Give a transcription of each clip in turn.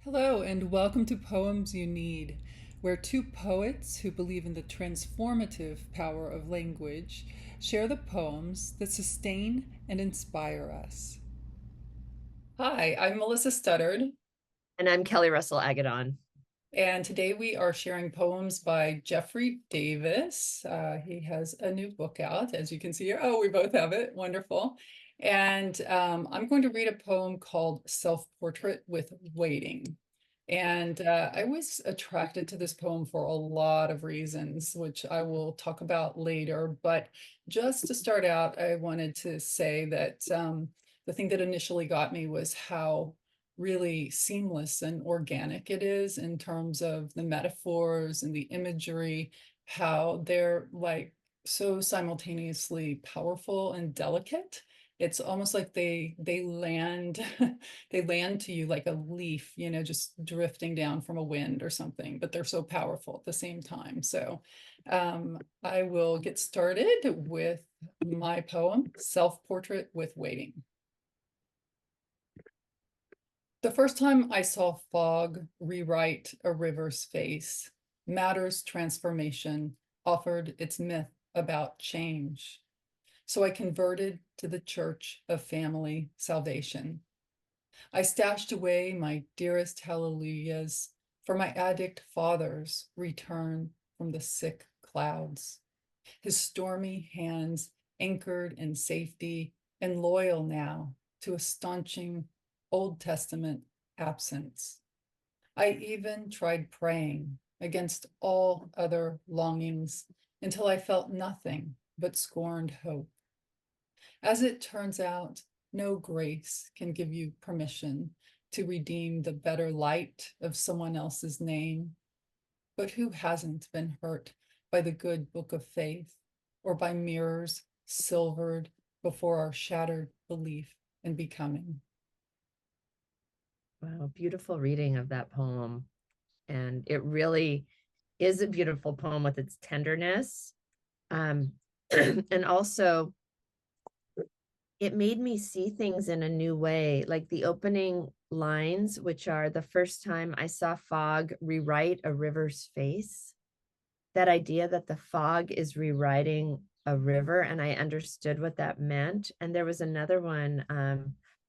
Hello, and welcome to Poems You Need, where two poets who believe in the transformative power of language share the poems that sustain and inspire us. Hi, I'm Melissa Studdard, And I'm Kelly Russell Agodon. and today we are sharing poems by Geffrey Davis. He has a new book out, as you can see here. Oh, we both have it. Wonderful. And I'm going to read a poem called Self-Portrait with Waiting. And I was attracted to this poem for a lot of reasons, which I will talk about later. But just to start out, I wanted to say that the thing that initially got me was how really seamless and organic it is in terms of the metaphors and the imagery, how they're like so simultaneously powerful and delicate. It's almost like they land they land to you like a leaf, just drifting down from a wind or something, but they're so powerful at the same time. So I will get started with my poem, Self-Portrait with Waiting. The first time I saw fog rewrite a river's face, matter's transformation offered its myth about change. So I converted to the Church of Family Salvation. I stashed away my dearest hallelujahs for my addict father's return from the sick clouds. His stormy hands anchored in safety and loyal now to a staunching Old Testament absence. I even tried praying against all other longings until I felt nothing but scorned hope. As it turns out, no grace can give you permission to redeem the better light of someone else's name. But who hasn't been hurt by the good book of faith or by mirrors silvered before our shattered belief in becoming? Wow, beautiful reading of that poem. And it really is a beautiful poem with its tenderness. Um, and also, it made me see things in a new way, like the opening lines, which are the first time I saw fog rewrite a river's face. That idea that the fog is rewriting a river, and I understood what that meant. And there was another one,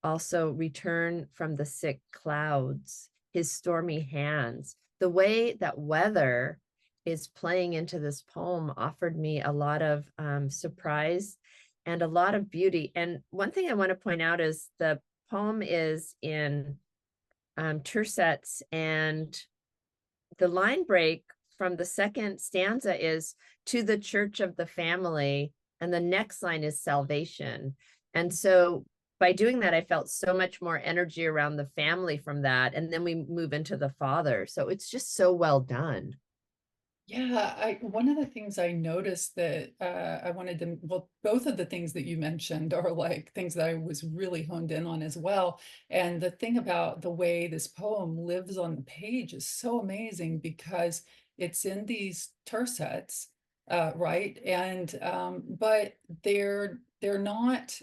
also return from the sick clouds, his stormy hands. The way that weather is playing into this poem offered me a lot of surprise and a lot of beauty. And one thing I want to point out is the poem is in tercets, and the line break from the second stanza is to the church of the family, and the next line is salvation. And so by doing that, I felt so much more energy around the family from that. And then we move into the father. So it's just so well done. Yeah, one of the things I noticed that I wanted to, well, both of the things that you mentioned are like things that I was really honed in on as well. And the thing about the way this poem lives on the page is so amazing because it's in these tercets, right? And but they're not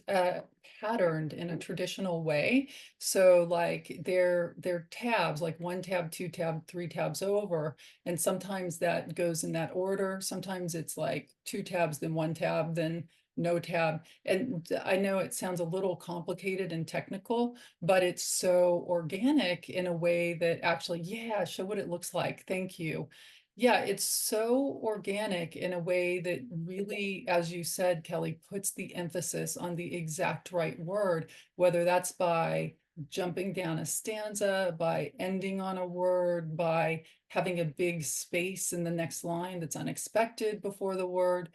patterned in a traditional way. So like they're tabs, like one tab, two tab, three tabs over. And sometimes that goes in that order. Sometimes it's like two tabs, then one tab, then no tab. And I know it sounds a little complicated and technical, but it's so organic in a way that actually, yeah, show what it looks like. Thank you. Yeah, it's so organic in a way that really, as you said, Kelly, puts the emphasis on the exact right word, whether that's by jumping down a stanza, by ending on a word, by having a big space in the next line that's unexpected before the word.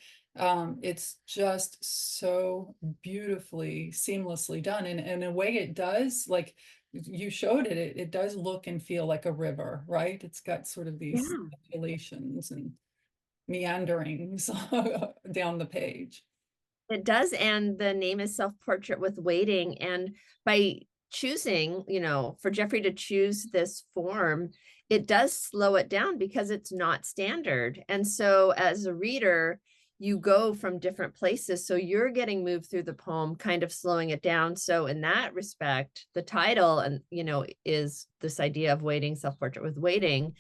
It's just so beautifully, seamlessly done. And in a way it does, like you showed it does look and feel like a river, right? It's got sort of these Yeah. undulations and meanderings down the page. It does. And the name is Self Portrait with Waiting. And by choosing, for Geffrey to choose this form, it does slow it down because it's not standard. And so as a reader, you go from different places. So you're getting moved through the poem, kind of slowing it down. So in that respect, the title, and is this idea of waiting, self-portrait with waiting,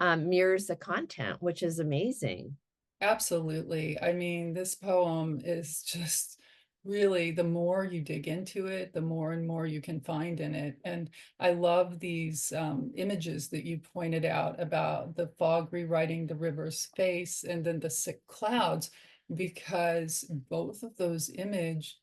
mirrors the content, which is amazing. Absolutely. I mean, this poem is just really, the more you dig into it, the more and more you can find in it. And I love these images that you pointed out about the fog rewriting the river's face and then the sick clouds, because both of those images,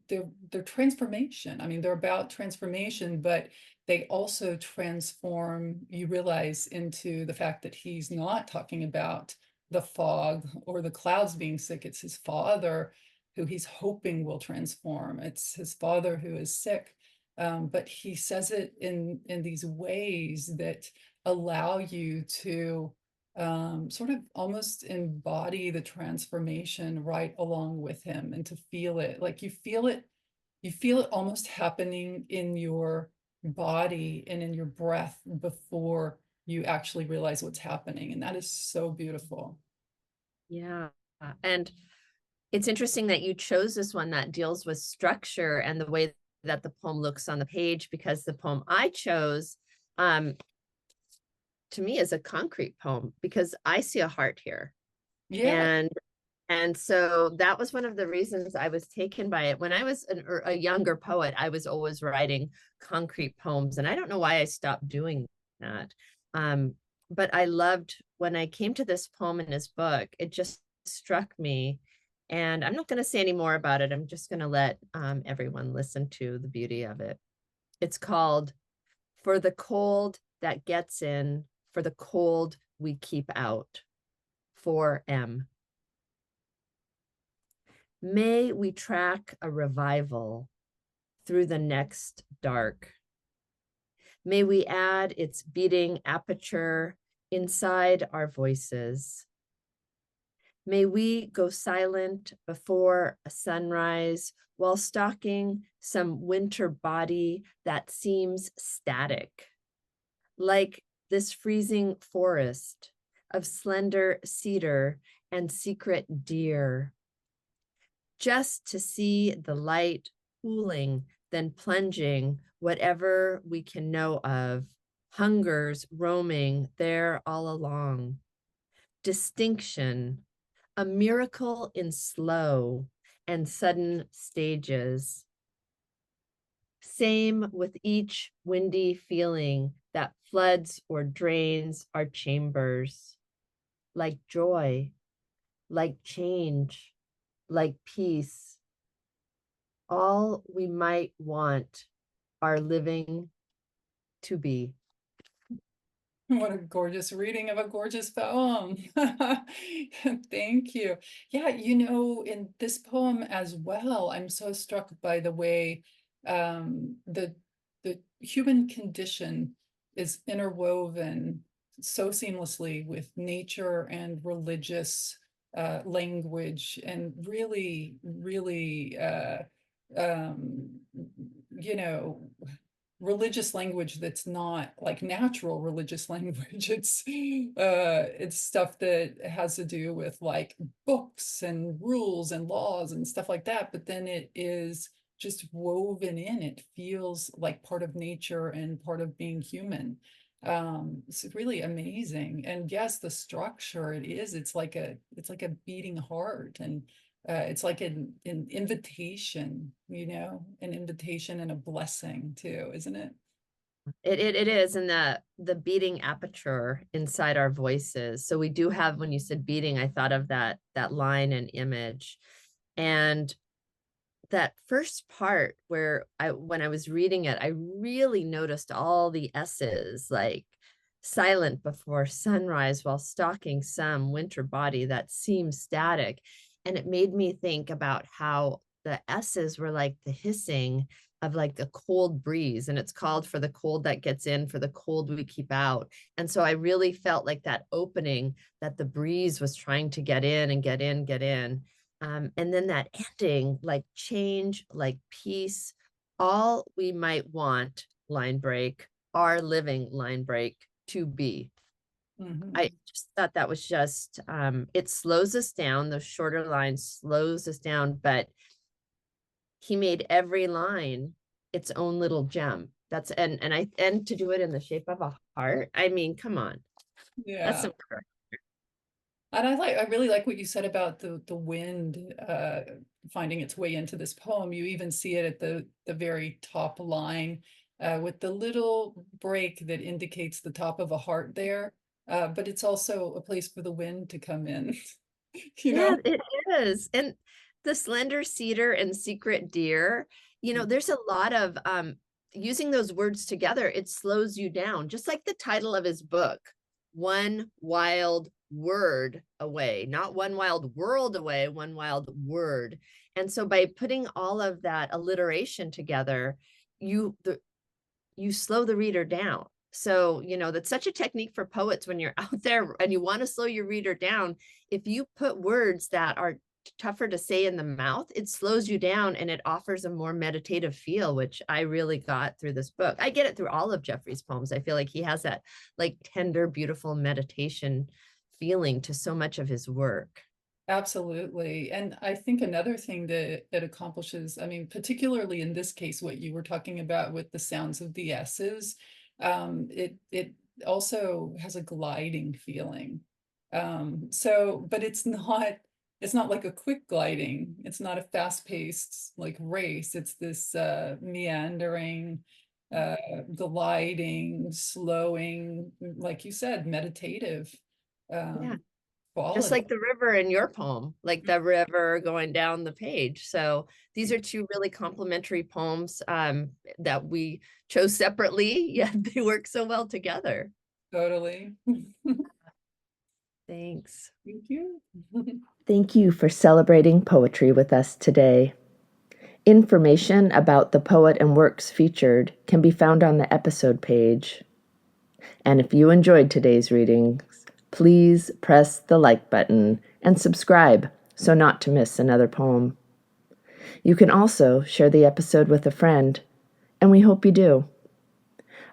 they're transformation. I mean, they're about transformation, but they also transform, you realize, into the fact that he's not talking about the fog or the clouds being sick. It's his father who he's hoping will transform. It's his father who is sick. But he says it in these ways that allow you to sort of almost embody the transformation right along with him, and to feel it. Like you feel it almost happening in your body and in your breath before you actually realize what's happening. And that is so beautiful. Yeah. And it's interesting that you chose this one that deals with structure and the way that the poem looks on the page, because the poem I chose, to me, is a concrete poem, because I see a heart here. Yeah. And so that was one of the reasons I was taken by it. When I was a younger poet, I was always writing concrete poems, and I don't know why I stopped doing that. But I loved when I came to this poem in his book, it just struck me. And I'm not going to say any more about it. I'm just going to let everyone listen to the beauty of it. It's called For the Cold That Gets In, For the Cold We Keep Out, 4M. May we track a revival through the next dark. May we add its beating aperture inside our voices. May we go silent before a sunrise while stalking some winter body that seems static, like this freezing forest of slender cedar and secret deer, just to see the light cooling, then plunging whatever we can know of, hungers roaming there all along. Distinction, a miracle in slow and sudden stages. Same with each windy feeling that floods or drains our chambers, like joy, like change, like peace. All we might want our living to be. What a gorgeous reading of a gorgeous poem. Thank you. Yeah, in this poem as well, I'm so struck by the way the human condition is interwoven so seamlessly with nature and religious language, and really, really um, you know, religious language that's not like natural religious language. It's stuff that has to do with like books and rules and laws and stuff like that, but then it is just woven in. It feels like part of nature and part of being human. It's really amazing. And yes, the structure, it's like a beating heart, and it's like an invitation, an invitation and a blessing too, isn't it? It is, and the beating aperture inside our voices. So we do have, when you said beating, I thought of that line and image. And that first part where when I was reading it, I really noticed all the S's, like silent before sunrise while stalking some winter body that seems static. And it made me think about how the S's were like the hissing of like a cold breeze. And it's called For the Cold That Gets In, For the Cold We Keep Out. And so I really felt like that opening, that the breeze was trying to get in and get in, get in. And then that ending, like change, like peace, all we might want, line break, our living, line break, to be. Mhm. I just thought that was just, it slows us down. The shorter line slows us down, but he made every line its own little gem. That's and to do it in the shape of a heart. I mean, come on. That's Yeah. some work. And I really like what you said about the wind finding its way into this poem. You even see it at the very top line with the little break that indicates the top of a heart there. But it's also a place for the wind to come in, you Yeah, know? it is. And the slender cedar and secret deer, there's a lot of using those words together, it slows you down, just like the title of his book, One Wild Word Away, not one wild world away, one wild word. And so by putting all of that alliteration together, you slow the reader down. So, that's such a technique for poets when you're out there and you want to slow your reader down. If you put words that are tougher to say in the mouth, it slows you down and it offers a more meditative feel, which I really got through this book. I get it through all of Geffrey's poems. I feel like he has that like tender, beautiful meditation feeling to so much of his work. Absolutely. And I think another thing that accomplishes, I mean, particularly in this case, what you were talking about with the sounds of the S's, it also has a gliding feeling. But it's not like a quick gliding. It's not a fast-paced like race. It's this meandering, uh, gliding, slowing, like you said, meditative Yeah. um, Just quality. like the river in your poem, like the river going down the page. So these are two really complementary poems that we chose separately, yet they work so well together. Totally. Thanks. Thank you. Thank you for celebrating poetry with us today. Information about the poet and works featured can be found on the episode page. And if you enjoyed today's readings, please press the like button and subscribe so not to miss another poem. You can also share the episode with a friend, and we hope you do.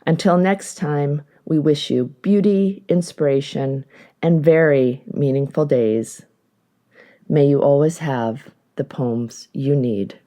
Until next time, we wish you beauty, inspiration, and very meaningful days. May you always have the poems you need.